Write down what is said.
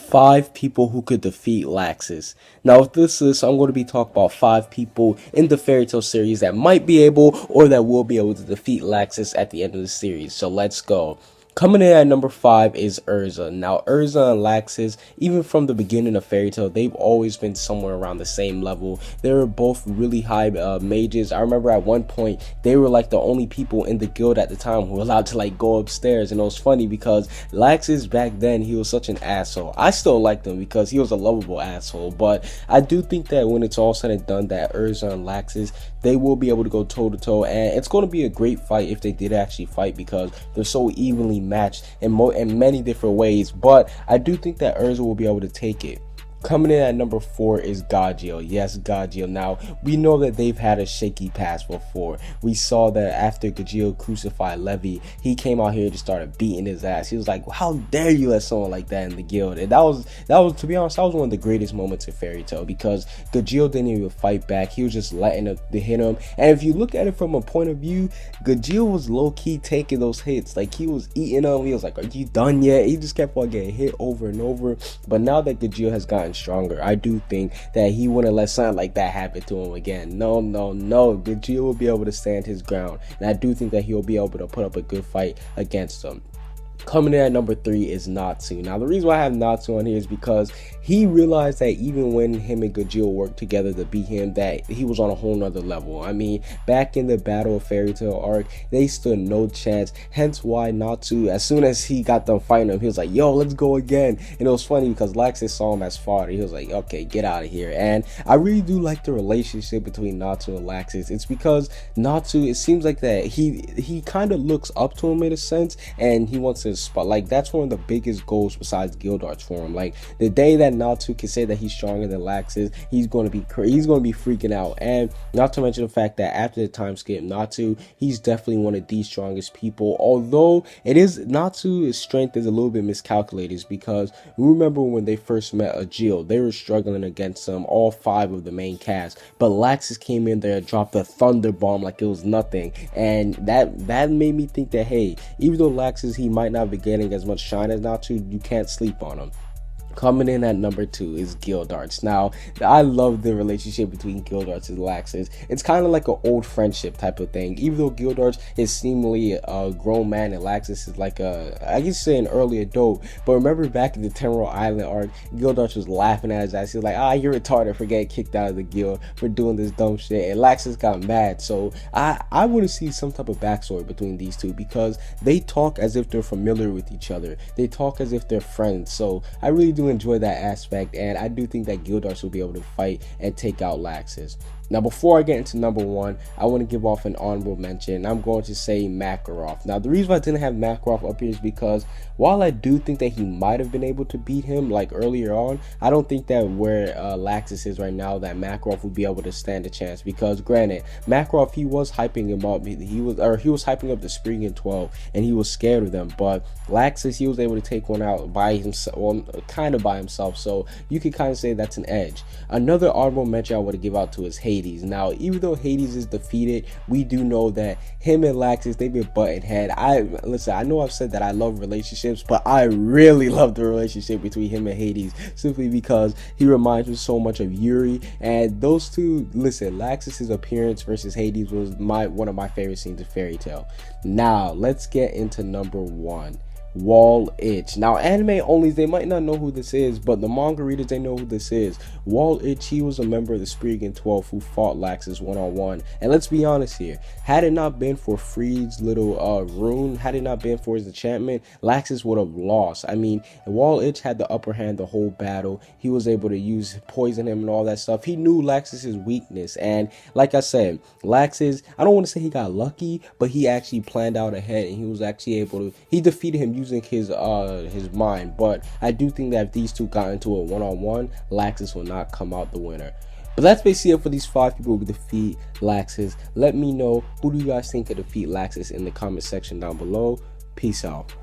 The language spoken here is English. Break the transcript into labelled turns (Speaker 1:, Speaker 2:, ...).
Speaker 1: 5 people who could defeat Laxus. Now, with this list, I'm going to be talking about 5 people in the Fairy Tail series that might be able or that will be able to defeat Laxus at the end of the series. So let's go. Coming in at number 5 is Urza. Now, Urza and Laxus, even from the beginning of Fairy Tail, they've always been somewhere around the same level. They were both really high mages. I remember at one point, they were like the only people in the guild at the time who were allowed to like go upstairs. And it was funny because Laxus back then, he was such an asshole. I still liked him because he was a lovable asshole. But I do think that when it's all said and done, that Urza and Laxus, they will be able to go toe to toe. And it's going to be a great fight if they did actually fight because they're so evenly matched in many different ways, but I do think that Urza will be able to take it. Coming in at number 4 is Gajeel. Yes, Gajeel. Now, we know that they've had a shaky past before. We saw that after Gajeel crucified Levi, he came out here and just started beating his ass. He was like, how dare you let someone like that in the guild? And that was, to be honest, that was one of the greatest moments in Fairy Tail because Gajeel didn't even fight back. He was just letting it hit him. And if you look at it from a point of view, Gajeel was low-key taking those hits. Like, he was eating them. He was like, are you done yet? He just kept on getting hit over and over. But now that Gajeel has gotten stronger, I do think that he wouldn't let something like that happen to him again. No. Gajeel will be able to stand his ground, and I do think that he'll be able to put up a good fight against him. Coming in at number 3 is Natsu. Now, the reason why I have Natsu on here is because he realized that even when him and Gajeel worked together to beat him, that he was on a whole nother level. I mean, back in the Battle of Fairy Tail arc, they stood no chance. Hence why Natsu, as soon as he got done fighting him, he was like, yo, let's go again. And it was funny because Laxus saw him as fodder. He was like, okay, get out of here. And I really do like the relationship between Natsu and Laxus. It's because Natsu, it seems like that he kind of looks up to him in a sense, and he wants to spot. Like, that's one of the biggest goals besides guild arts for him. Like, the day that Natsu can say that he's stronger than Laxus, he's going to be freaking out. And not to mention the fact that after the time skip, Natsu, he's definitely one of the strongest people. Although it is, Natsu's strength is a little bit miscalculated because remember when they first met Gajeel, they were struggling against all 5 of the main cast, but Laxus came in there and dropped a thunder bomb like it was nothing, and that made me think that, hey, even though Laxus, he might not be getting as much shine as Natsu, you can't sleep on him. Coming in at number 2 is Gildarts. Now, I love the relationship between Gildarts and Laxus. It's kind of like an old friendship type of thing. Even though Gildarts is seemingly a grown man and Laxus is like I guess say an early adult. But remember back in the Temporal Island arc, Gildarts was laughing at his ass. He was like, you're retarded for getting kicked out of the guild for doing this dumb shit. And Laxus got mad. So I want to see some type of backstory between these two because they talk as if they're familiar with each other. They talk as if they're friends. So I really do enjoy that aspect, and I do think that Gildarts will be able to fight and take out Laxus. Now, before I get into number 1, I want to give off an honorable mention. I'm going to say Makarov. Now, the reason why I didn't have Makarov up here is because while I do think that he might have been able to beat him like earlier on, I don't think that where Laxus is right now that Makarov would be able to stand a chance because granted, Makarov, he was hyping him up. He was hyping up the Spriggan 12 and he was scared of them, but Laxus, he was able to take one out by himself, well, kind of by himself, so you could kind of say that's an edge. Another honorable mention I want to give out to is Hades. Now, even though Hades is defeated, we do know that him and Laxus, they've been butting head. Listen, I know I've said that I love relationships, but I really love the relationship between him and Hades simply because he reminds me so much of Yuri, and those two, listen, Laxus's appearance versus Hades was one of my favorite scenes of Fairy Tail. Now, let's get into number 1. Wall Itch. Now, anime only, they might not know who this is, but the manga readers, they know who this is. Wall Itch, he was a member of the Spriggan 12 who fought Laxus one-on-one. And let's be honest here, had it not been for Freed's little rune, had it not been for his enchantment, Laxus would have lost. I mean, Wall Itch had the upper hand the whole battle. He was able to poison him and all that stuff. He knew Laxus's weakness, and like I said, Laxus, I don't want to say he got lucky, but he actually planned out ahead and he was actually able to, he defeated him using his mind. But I do think that if these two got into a one-on-one, Laxus will not come out the winner. But that's basically it for these 5 people who defeat Laxus. Let me know, who do you guys think could defeat Laxus in the comment section down below. Peace out.